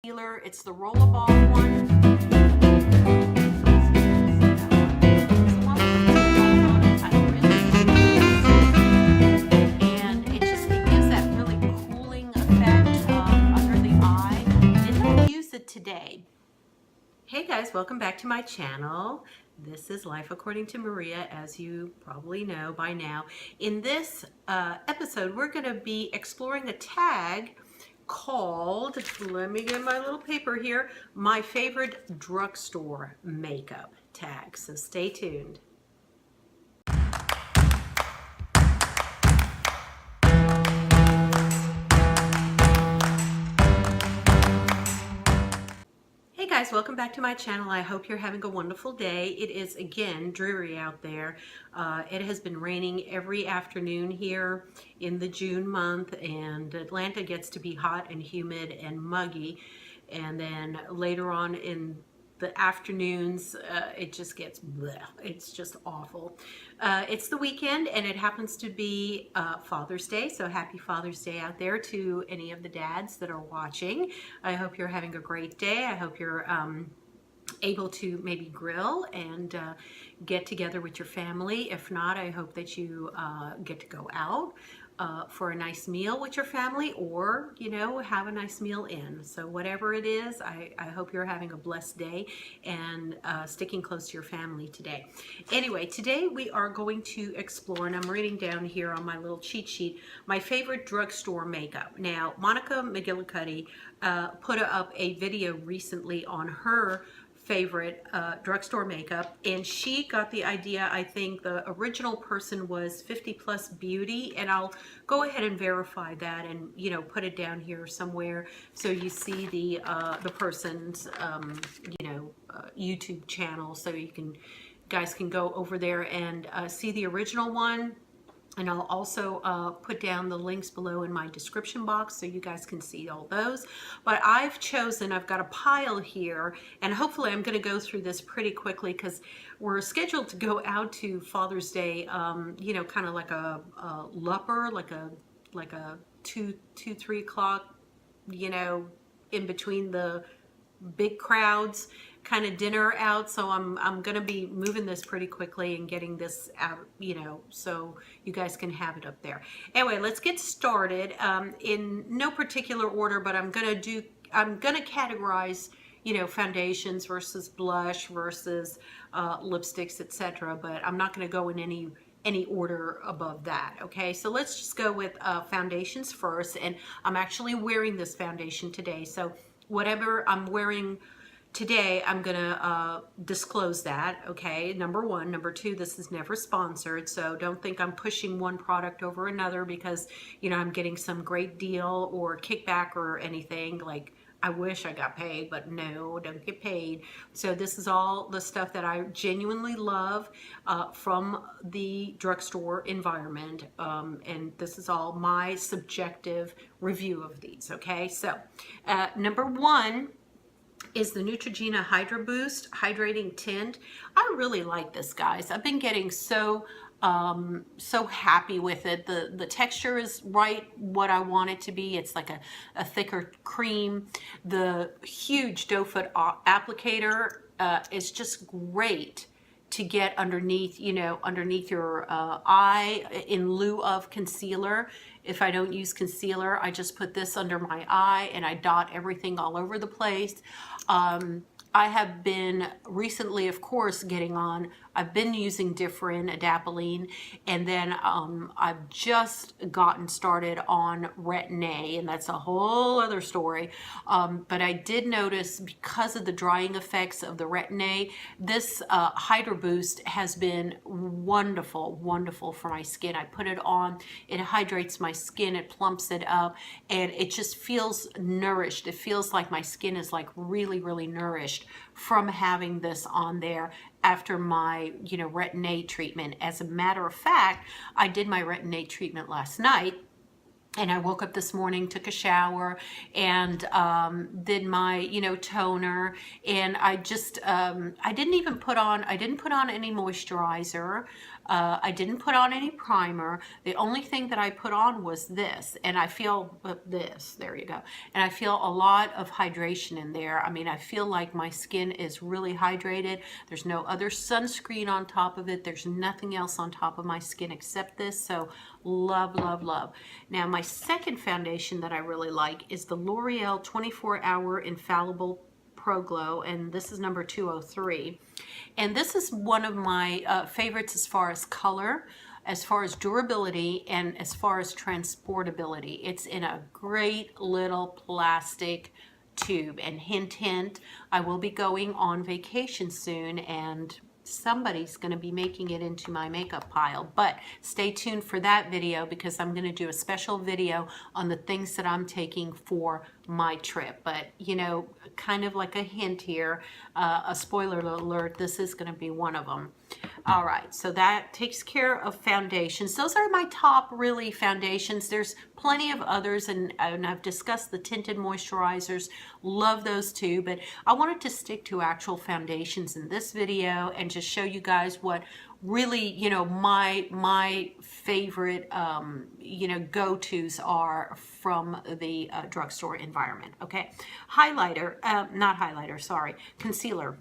concealer. It's the rollerball one. And it gives that really cooling effect under the eye. Did not use it today. Hey guys, welcome back to my channel. This is Life According to Maria, as you probably know by now. In this episode, we're going to be exploring a tag called, let me get my little paper here, my favorite drugstore makeup tag. So stay tuned. Hey guys, welcome back to my channel. I hope you're having a wonderful day. It is again dreary out there. It has been raining every afternoon here in the June month, and Atlanta gets to be hot and humid and muggy, and then later on in the afternoons it just gets bleh. It's just awful. It's the weekend and it happens to be Father's Day, so happy Father's Day out there to any of the dads that are watching. I hope you're having a great day. I hope you're able to maybe grill and get together with your family. If not, I hope that you get to go out for a nice meal with your family, or have a nice meal in. So whatever it is, I hope you're having a blessed day and sticking close to your family today. Anyway, today we are going to explore, and I'm reading down here on my little cheat sheet, my favorite drugstore makeup. Now, Monica McGillicuddy put up a video recently on her favorite drugstore makeup, and she got the idea. I think the original person was 50 Plus Beauty, and I'll go ahead and verify that and put it down here somewhere so you see the person's YouTube channel, so you guys can go over there and see the original one. And I'll also put down the links below in my description box so you guys can see all those. But I've got a pile here, and hopefully I'm going to go through this pretty quickly because we're scheduled to go out to Father's Day, kind of like a lupper, like a 3 o'clock, in between the big crowds kind of dinner out. So I'm gonna be moving this pretty quickly and getting this out, so you guys can have it up there. Anyway, let's get started. In no particular order, but I'm gonna categorize foundations versus blush versus lipsticks, etc. But I'm not gonna go in any order above that. Okay, so let's just go with foundations first. And I'm actually wearing this foundation today, so whatever I'm wearing today, I'm gonna disclose that, okay? Number one. Number two, this is never sponsored, so don't think I'm pushing one product over another because, I'm getting some great deal or kickback or anything. Like, I wish I got paid, but no, don't get paid. So this is all the stuff that I genuinely love from the drugstore environment, and this is all my subjective review of these, okay? So number one is the Neutrogena Hydra Boost Hydrating Tint. I really like this, guys. I've been getting so happy with it. The texture is right what I want it to be. It's like a thicker cream. The huge doe foot applicator is just great to get underneath, underneath your eye in lieu of concealer. If I don't use concealer, I just put this under my eye and I dot everything all over the place. I have been recently, of course, I've been using different adapalene, and then I've just gotten started on Retin-A, and that's a whole other story. But I did notice, because of the drying effects of the Retin-A, this Hydra Boost has been wonderful, wonderful for my skin. I put it on, it hydrates my skin, it plumps it up, and it just feels nourished. It feels like my skin is like really, really nourished from having this on there after my Retin-A treatment. As a matter of fact, I did my Retin-A treatment last night, and I woke up this morning, took a shower, and did my toner, and I just I didn't put on any moisturizer. I didn't put on any primer. The only thing that I put on was this, and I feel this, there you go. And I feel a lot of hydration in there. I mean, I feel like my skin is really hydrated. There's no other sunscreen on top of it. There's nothing else on top of my skin except this. So love, love, love. Now, my second foundation that I really like is the L'Oreal 24-Hour Infallible Pro Glow, and this is number 203. And this is one of my favorites as far as color, as far as durability, and as far as transportability. It's in a great little plastic tube, and hint, hint, I will be going on vacation soon, and somebody's going to be making it into my makeup pile. But stay tuned for that video, because I'm going to do a special video on the things that I'm taking for my trip. But you know, kind of like a hint here, a spoiler alert, this is going to be one of them. All right, so that takes care of foundations. Those are my top really foundations. There's plenty of others, and I've discussed the tinted moisturizers. Love those too, but I wanted to stick to actual foundations in this video and just show you guys what really, you know, my favorite, you know, go-tos are from the drugstore environment. Okay, highlighter, not highlighter, sorry, concealer.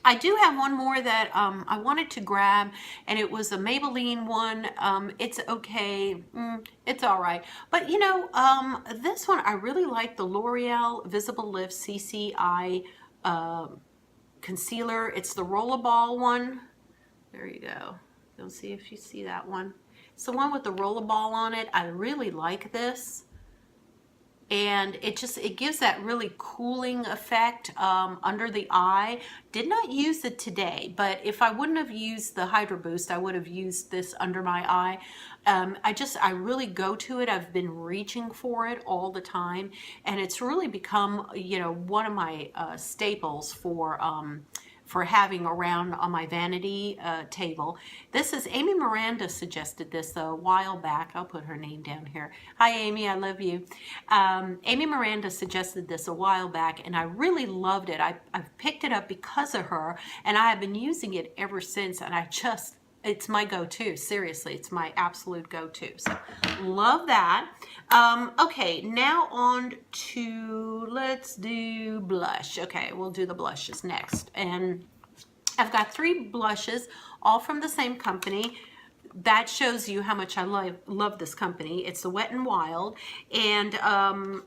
I do have one more that I wanted to grab, and it was a Maybelline one. It's okay, it's all right. But you know, this one, I really like the L'Oreal Visible Lift CCI concealer. It's the rollerball one. There you go. Don't see if you see that one. It's the one with the rollerball on it. I really like this. And it gives that really cooling effect under the eye. Did not use it today, but if I wouldn't have used the Hydro Boost, I would have used this under my eye. I really go to it. I've been reaching for it all the time, and it's really become, you know, one of my staples for having around on my vanity table. This is Amy Miranda suggested this a while back. I'll put her name down here. Hi Amy, I love you. Amy Miranda suggested this a while back, and I really loved it. I've picked it up because of her, and I have been using it ever since, and it's my go-to. Seriously, it's my absolute go-to. So love that. Okay, now on to, let's do blush. Okay, we'll do the blushes next. And I've got 3 blushes, all from the same company. That shows you how much I love this company. It's the Wet and Wild, and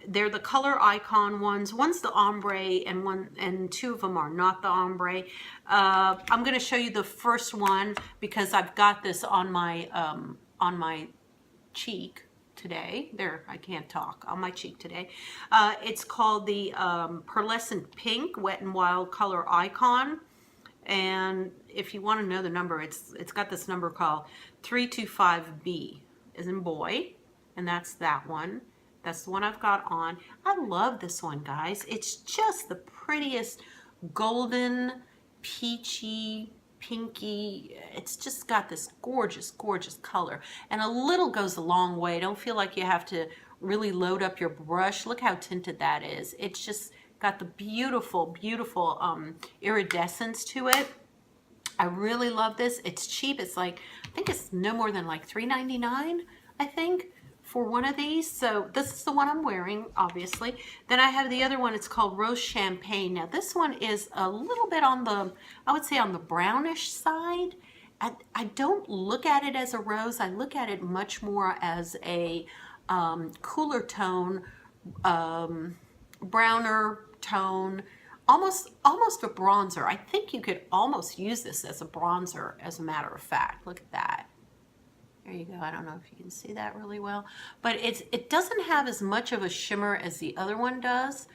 they're the color icon ones. One's the ombre, and 2 of them are not the ombre. I'm going to show you the first one because I've got this on my cheek today. There, I can't talk, on my cheek today. It's called the Pearlescent Pink Wet and Wild Color Icon. And if you want to know the number, it's got this number called 325B as in boy, and that's that one. That's the one I've got on. I love this one, guys. It's just the prettiest golden, peachy, pinky. It's just got this gorgeous, gorgeous color. And a little goes a long way. Don't feel like you have to really load up your brush. Look how tinted that is. It's just got the beautiful, beautiful iridescence to it. I really love this. It's cheap. It's like, I think it's no more than like $3.99, I think, for one of these. So this is the one I'm wearing, obviously. Then I have the other one. It's called Rose Champagne. Now this one is a little bit on the, I would say on the brownish side. I don't look at it as a rose. I look at it much more as a cooler tone, browner tone, almost a bronzer. I think you could almost use this as a bronzer, as a matter of fact. Look at that. There you go. I don't know if you can see that really well, but it doesn't have as much of a shimmer as the other one does.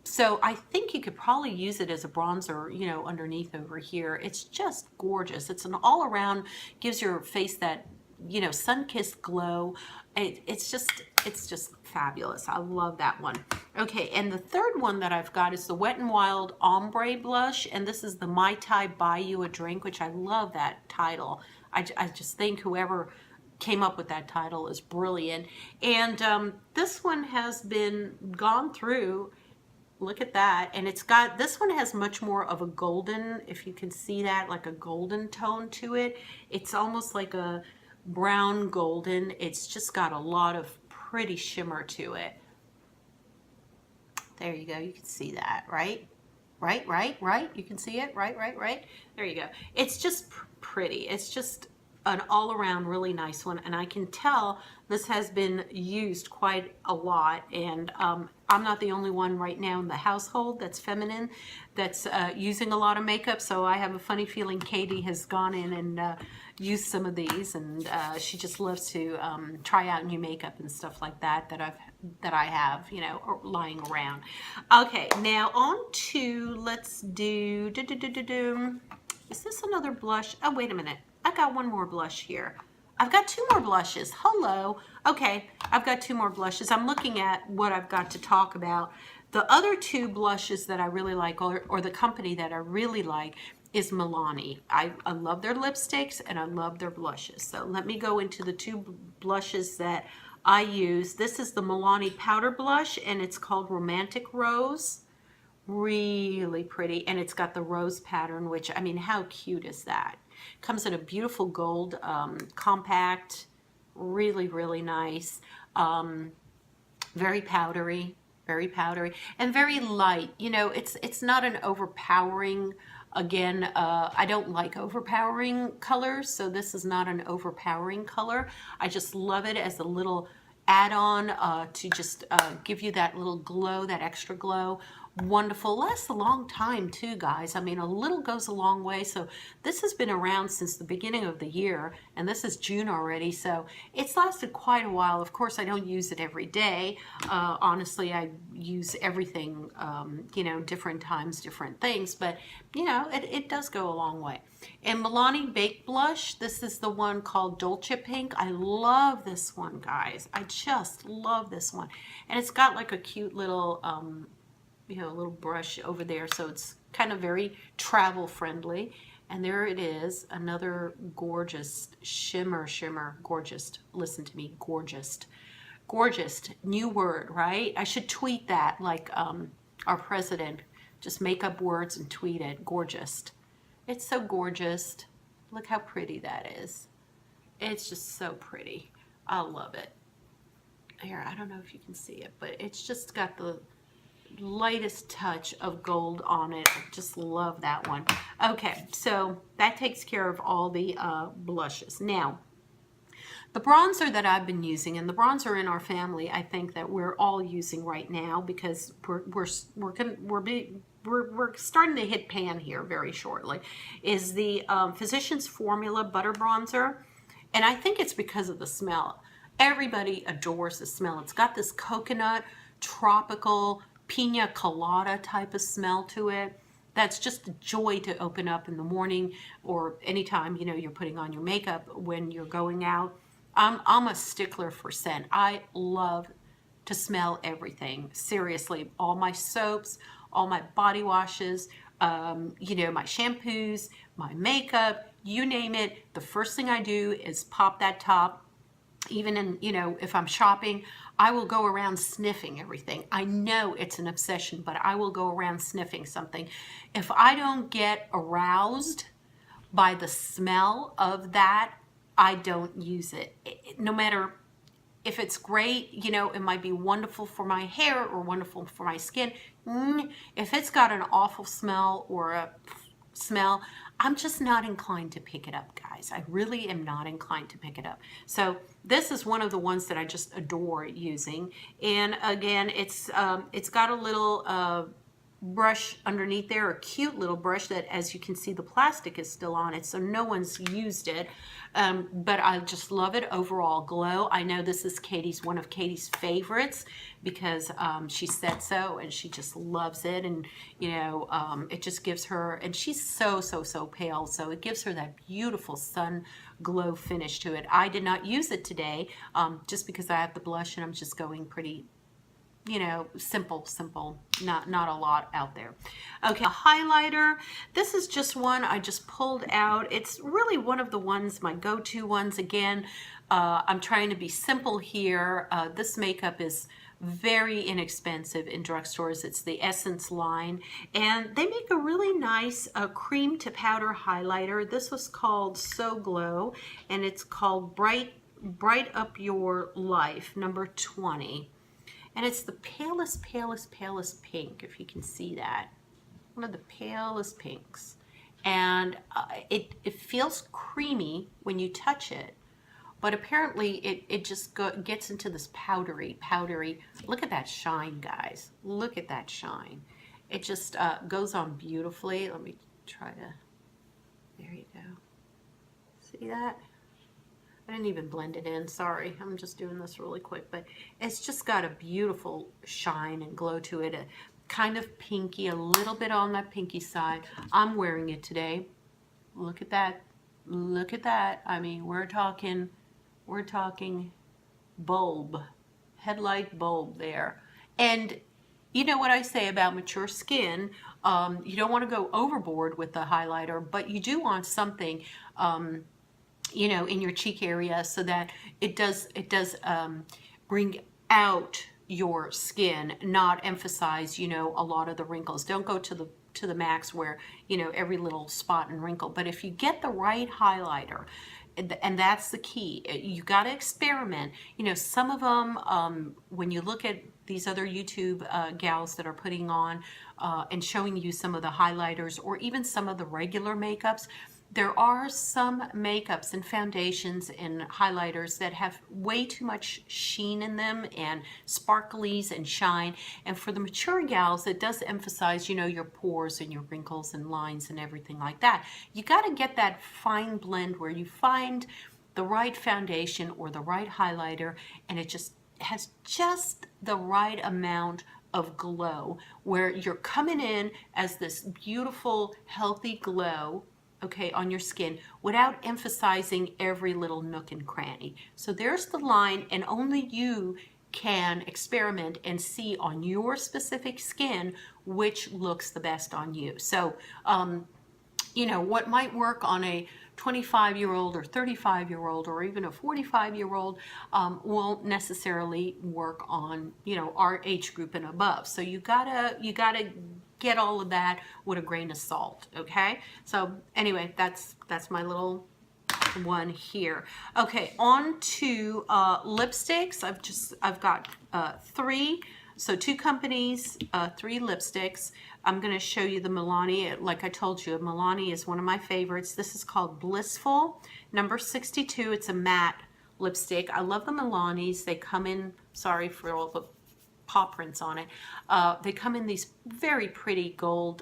So I think you could probably use it as a bronzer, you know, underneath over here. It's just gorgeous. It's an all around, gives your face that, you know, sun-kissed glow. It's just fabulous. I love that one. Okay, and the third one that I've got is the Wet n Wild Ombre Blush, and this is the Mai Tai Buy You a Drink, which I love that title. I just think whoever came up with that title is brilliant. And this one has been gone through look at that. And it's got, this one has much more of a golden, if you can see that, like a golden tone to it. It's almost like a brown golden. It's just got a lot of pretty shimmer to it. There you go. You can see that, right? Right. You can see it, right. There you go. It's just pretty. It's just an all-around really nice one, and I can tell this has been used quite a lot, and I'm not the only one right now in the household that's feminine, that's using a lot of makeup, so I have a funny feeling Katie has gone in and used some of these, and she just loves to try out new makeup and stuff like that that I have, you know, lying around. Okay, now on to, let's do, is this another blush? Oh, wait a minute. I got one more blush here. I've got two more blushes. Hello. Okay, I've got two more blushes. I'm looking at what I've got to talk about. The other two blushes that I really like, or the company that I really like, is Milani. I love their lipsticks and I love their blushes. So let me go into the two blushes that I use. This is the Milani powder blush, and it's called Romantic Rose. Really pretty, and it's got the rose pattern, which, I mean, how cute is that? Comes in a beautiful gold, compact, really nice, very powdery, and very light. You know, it's not an overpowering, again, I don't like overpowering colors, so this is not an overpowering color. I just love it as a little add-on to just give you that little glow, that extra glow. Wonderful. Lasts a long time too, guys. I mean, a little goes a long way. So this has been around since the beginning of the year, and this is June already, so it's lasted quite a while. Of course, I don't use it every day. Honestly, I use everything, you know, different times, different things, but you know, it does go a long way. And Milani Baked Blush, this is the one called Dolce Pink. I love this one, guys. I just love this one. And it's got like a cute little, you know, a little brush over there, so it's kind of very travel friendly. And there it is, another gorgeous shimmer, gorgeous. Listen to me, gorgeous. New word, right? I should tweet that, like our president. Just make up words and tweet it. Gorgeous. It's so gorgeous. Look how pretty that is. It's just so pretty. I love it. Here, I don't know if you can see it, but it's just got the lightest touch of gold on it. I just love that one. Okay, so that takes care of all the blushes. Now, the bronzer that I've been using, and the bronzer in our family, I think that we're all using right now, because we're starting to hit pan here very shortly, is the Physicians Formula Butter Bronzer. And I think it's because of the smell. Everybody adores the smell. It's got this coconut, tropical, pina colada type of smell to it. That's just a joy to open up in the morning, or anytime, you know, you're putting on your makeup when you're going out. I'm a stickler for scent. I love to smell everything. Seriously, all my soaps, all my body washes, you know, my shampoos, my makeup, you name it. The first thing I do is pop that top. Even in, you know, if I'm shopping, I will go around sniffing everything. I know it's an obsession, but I will go around sniffing something. If I don't get aroused by the smell of that, I don't use it. No matter if it's great, you know, it might be wonderful for my hair or wonderful for my skin. If it's got an awful smell or a smell, I'm just not inclined to pick it up, guys. I really am not inclined to pick it up. So this is one of the ones that I just adore using. And again, it's got a little brush underneath there, a cute little brush that, as you can see, the plastic is still on it, so no one's used it. But I just love it. Overall glow. I know this is one of Katie's favorites, because she said so, and she just loves it. And you know, it just gives her, and she's so pale, so it gives her that beautiful sun glow finish to it. I did not use it today, just because I have the blush and I'm just going pretty, you know, simple, not a lot out there. Okay, a highlighter. This is just one I just pulled out. It's really one of the ones, my go-to ones. Again, I'm trying to be simple here. This makeup is very inexpensive in drugstores. It's the Essence line, and they make a really nice cream to powder highlighter. This was called So Glow, and it's called Bright Up Your Life, number 20. And it's the palest, palest, palest pink, if you can see that. One of the palest pinks. And it feels creamy when you touch it, but apparently it just gets into this powdery. Look at that shine, guys. Look at that shine. It just goes on beautifully. Let me try to, there you go. See that? I didn't even blend it in, sorry. I'm just doing this really quick, but it's just got a beautiful shine and glow to it. A kind of pinky, a little bit on that pinky side. I'm wearing it today. Look at that. Look at that. I mean, we're talking bulb, headlight bulb there. And you know what I say about mature skin, you don't want to go overboard with the highlighter, but you do want something you know, in your cheek area, so that it does bring out your skin, not emphasize, you know, a lot of the wrinkles. Don't go to the max where, you know, every little spot and wrinkle. But if you get the right highlighter, and that's the key, you got to experiment. You know, some of them, when you look at these other YouTube gals that are putting on and showing you some of the highlighters, or even some of the regular makeups, there are some makeups and foundations and highlighters that have way too much sheen in them and sparklies and shine. And for the mature gals, it does emphasize, you know, your pores and your wrinkles and lines and everything like that. You got to get that fine blend where you find the right foundation or the right highlighter, and it just has just the right amount of glow where you're coming in as this beautiful, healthy glow, okay, on your skin, without emphasizing every little nook and cranny. So there's the line, and only you can experiment and see on your specific skin which looks the best on you. So, you know, what might work on a 25-year-old or 35-year-old or even a 45-year-old won't necessarily work on, you know, our age group and above. So you gotta get all of that with a grain of salt, okay? So anyway, that's my little one here. Okay, on to lipsticks. I've got 3. So 2 companies, 3 lipsticks. I'm going to show you the Milani. Like I told you, Milani is one of my favorites. This is called Blissful, number 62. It's a matte lipstick. I love the Milanis. They come in, sorry for all the paw prints on it. They come in these very pretty gold,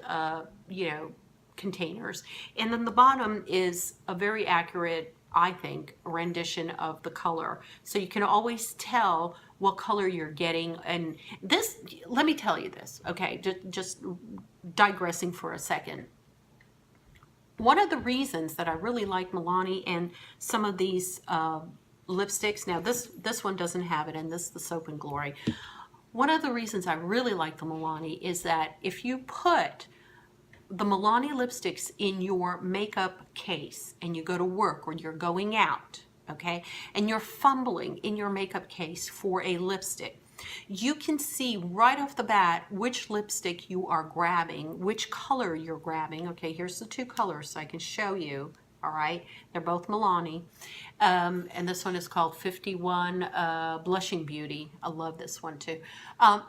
you know, containers. And then the bottom is a very accurate, I think, rendition of the color. So you can always tell what color you're getting. And this, let me tell you this, okay, just digressing for a second. One of the reasons that I really like Milani and some of these lipsticks, now this one doesn't have it, and this is the Soap and Glory. One of the reasons I really like the Milani is that if you put the Milani lipsticks in your makeup case and you go to work or you're going out, okay, and you're fumbling in your makeup case for a lipstick, you can see right off the bat which lipstick you are grabbing, which color you're grabbing. Okay, here's the 2 colors so I can show you. All right, they're both Milani, and this one is called 51 Blushing Beauty. I love this one too.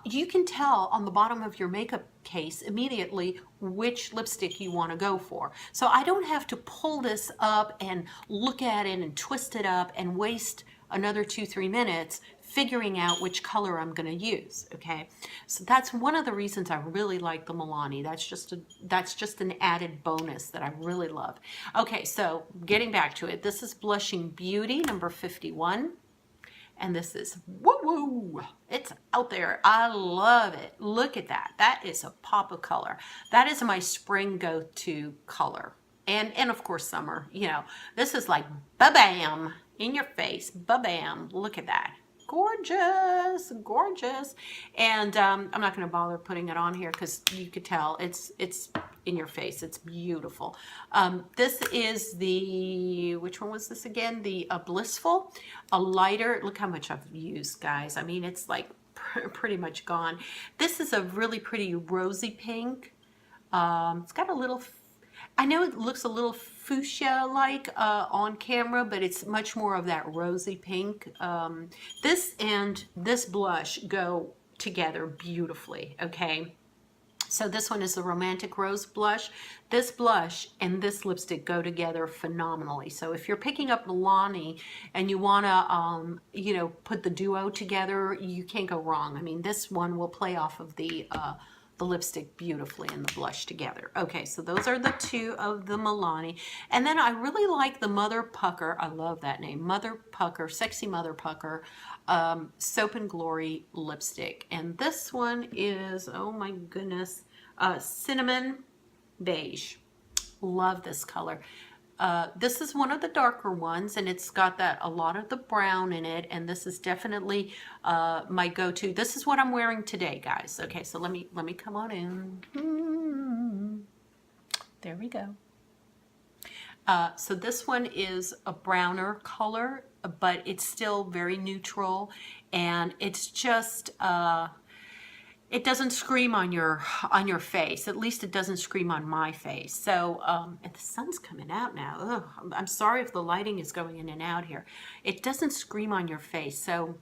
You can tell on the bottom of your makeup case immediately which lipstick you want to go for. So I don't have to pull this up and look at it and twist it up and waste another 2-3 minutes figuring out which color I'm going to use, okay? So that's one of the reasons I really like the Milani. That's just an added bonus that I really love. Okay, so getting back to it, this is Blushing Beauty, number 51. And this is, woo-woo, it's out there. I love it. Look at that. That is a pop of color. That is my spring go-to color. And of course summer, you know. This is like ba-bam, in your face, ba-bam. Look at that. Gorgeous, gorgeous. And I'm not going to bother putting it on here because you could tell it's in your face. It's beautiful. This is the, which one was this again? The Blissful, a lighter. Look how much I've used, guys. I mean, it's like pretty much gone. This is a really pretty rosy pink. It's got a little, I know it looks a little fuchsia-like on camera, but it's much more of that rosy pink. This and this blush go together beautifully, okay? So this one is the Romantic Rose blush. This blush and this lipstick go together phenomenally. So if you're picking up Milani and you want to, you know, put the duo together, you can't go wrong. I mean, this one will play off of the lipstick beautifully and the blush together. Okay, so those are the two of the Milani. And then I really like the Mother Pucker. I love that name. Mother Pucker, Sexy Mother Pucker, Soap and Glory lipstick. And this one is, oh my goodness, cinnamon beige. Love this color. This is one of the darker ones, and it's got that a lot of the brown in it, and this is definitely my go-to. This is what I'm wearing today, guys. Okay, so let me come on in. There we go. So this one is a browner color, but it's still very neutral, and it's just it doesn't scream on your face. At least it doesn't scream on my face. So and the sun's coming out now. Ugh, I'm sorry if the lighting is going in and out here. It doesn't scream on your face. So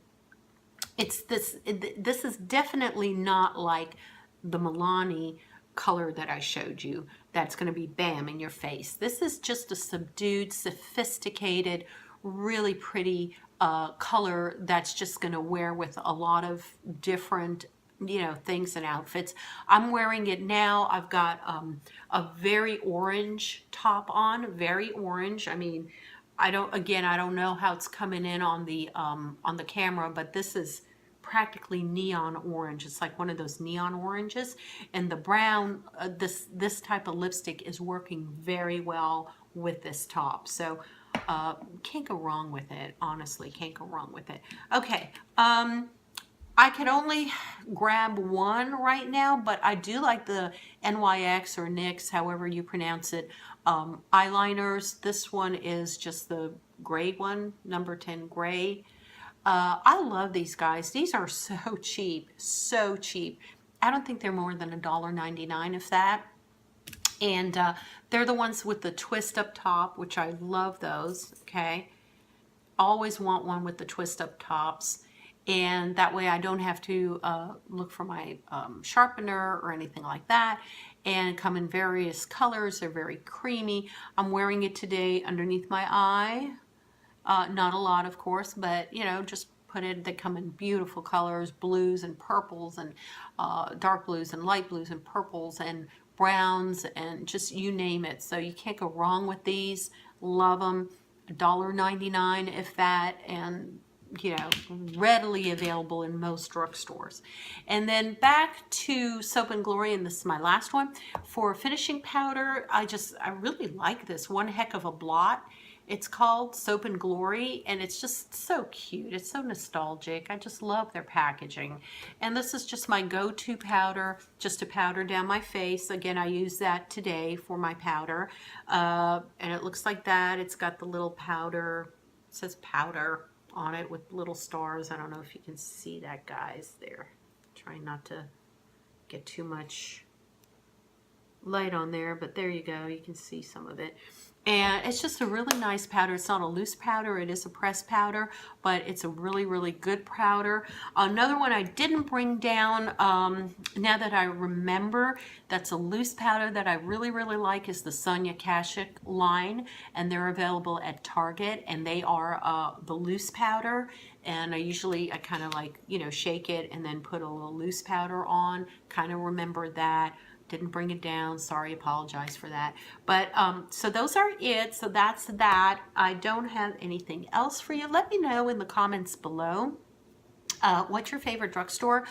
it's this is definitely not like the Milani color that I showed you. That's going to be bam in your face. This is just a subdued, sophisticated, really pretty color that's just going to wear with a lot of different, you know, things and outfits. I'm wearing it now. I've got a very orange top on, very orange. I mean, I don't know how it's coming in on the camera, but this is practically neon orange. It's like one of those neon oranges, and the brown, this type of lipstick is working very well with this top. So can't go wrong with it. Honestly, can't go wrong with it. Okay. I could only grab one right now, but I do like the NYX or NYX, however you pronounce it, eyeliners. This one is just the gray one, number 10 gray. I love these guys. These are so cheap, so cheap. I don't think they're more than $1.99, if that. And they're the ones with the twist up top, which I love those, okay? Always want one with the twist up tops. And that way I don't have to look for my sharpener or anything like that. And come in various colors. They're very creamy. I'm wearing it today underneath my eye. Not a lot, of course, but, you know, just put it. They come in beautiful colors, blues and purples and dark blues and light blues and purples and browns and just you name it. So you can't go wrong with these. Love them. $1.99 if that, and you know, readily available in most drugstores. And then back to Soap and Glory, and this is my last one. For finishing powder, I really like this. One Heck of a Blot. It's called Soap and Glory, and it's just so cute. It's so nostalgic. I just love their packaging. And this is just my go-to powder, just to powder down my face. Again, I use that today for my powder. And it looks like that. It's got the little powder, it says powder on it with little stars. I don't know if you can see that, guys. There. Trying not to get too much light on there, but there you go. You can see some of it. And it's just a really nice powder. It's not a loose powder. It is a pressed powder, but it's a really, really good powder. Another one I didn't bring down, now that I remember, that's a loose powder that I really, really like is the Sonia Kashuk line, and they're available at Target, and they are the loose powder. And I kind of like, you know, shake it and then put a little loose powder on. Kind of remember that. Didn't bring it down. Sorry, apologize for that. But so those are it. So that's that. I don't have anything else for you. Let me know in the comments below what your favorite drugstore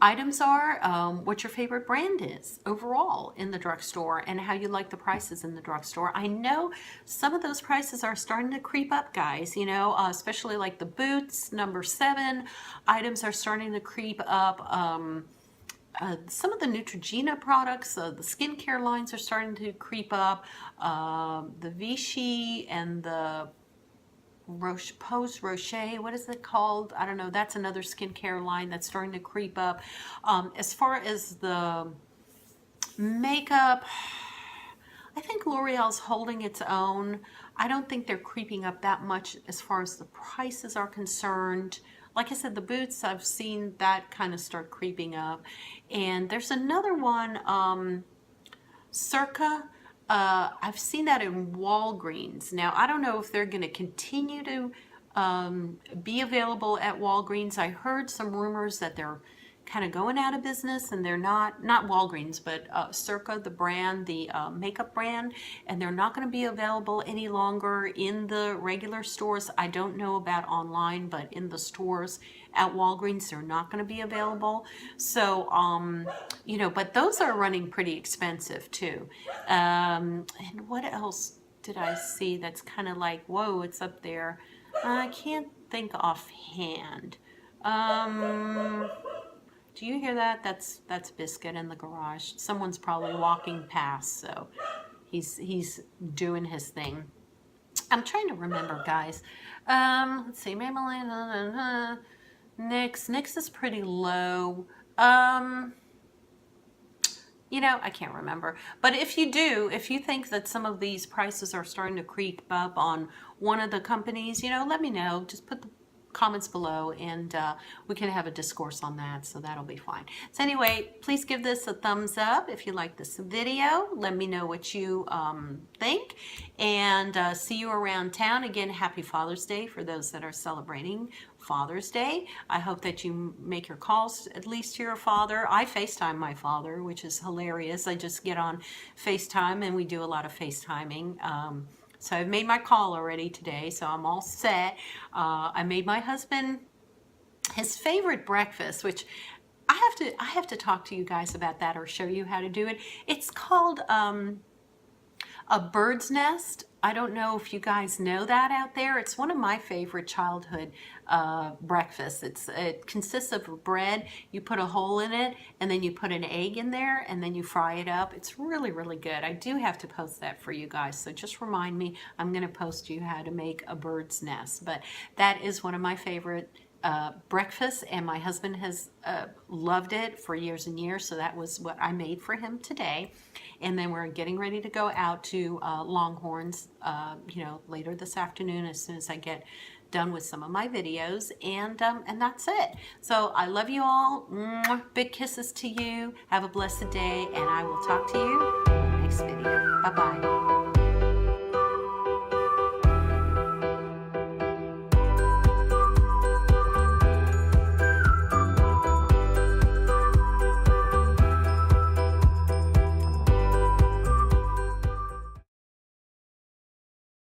items are, what your favorite brand is overall in the drugstore, and how you like the prices in the drugstore. I know some of those prices are starting to creep up, guys, you know, especially like the Boots number 7 items are starting to creep up. Some of the Neutrogena products, the skincare lines are starting to creep up. The Vichy and the Pose Rocher, what is it called? I don't know. That's another skincare line that's starting to creep up. As far as the makeup, I think L'Oreal's holding its own. I don't think they're creeping up that much as far as the prices are concerned. Like I said, the boots, I've seen that kind of start creeping up. And there's another one, Circa. I've seen that in Walgreens. Now, I don't know if they're going to continue to be available at Walgreens. I heard some rumors that they're kind of going out of business, and they're not Walgreens, but Circa, the brand, the makeup brand, and they're not going to be available any longer in the regular stores. I don't know about online, but in the stores at Walgreens, they're not going to be available. So, you know, but those are running pretty expensive too. And what else did I see that's kind of like, whoa, it's up there? I can't think offhand. Do you hear that? That's Biscuit in the garage. Someone's probably walking past, so he's doing his thing. I'm trying to remember, guys. Let's see, Maybelline, NYX is pretty low. You know, I can't remember. But if you think that some of these prices are starting to creep up on one of the companies, you know, let me know. Just put the comments below, and we can have a discourse on that, so that'll be fine. So anyway, please give this a thumbs up if you like this video. Let me know what you think, and see you around town. Again, happy Father's Day for those that are celebrating Father's Day. I hope that you make your calls at least to your father. I FaceTime my father, which is hilarious. I just get on FaceTime, and we do a lot of FaceTiming. So I've made my call already today, so I'm all set. I made my husband his favorite breakfast, which I have to talk to you guys about that, or show you how to do it. It's called a bird's nest. I don't know if you guys know that out there. It's one of my favorite childhood breakfasts. It consists of bread. You put a hole in it, and then you put an egg in there, and then you fry it up. It's really, really good. I do have to post that for you guys, so just remind me. I'm going to post you how to make a bird's nest. But that is one of my favorite breakfast, and my husband has loved it for years and years, so that was what I made for him today. And then we're getting ready to go out to Longhorns, you know, later this afternoon as soon as I get done with some of my videos, and that's it. So I love you all. Big kisses to you. Have a blessed day, and I will talk to you in the next video. Bye-bye.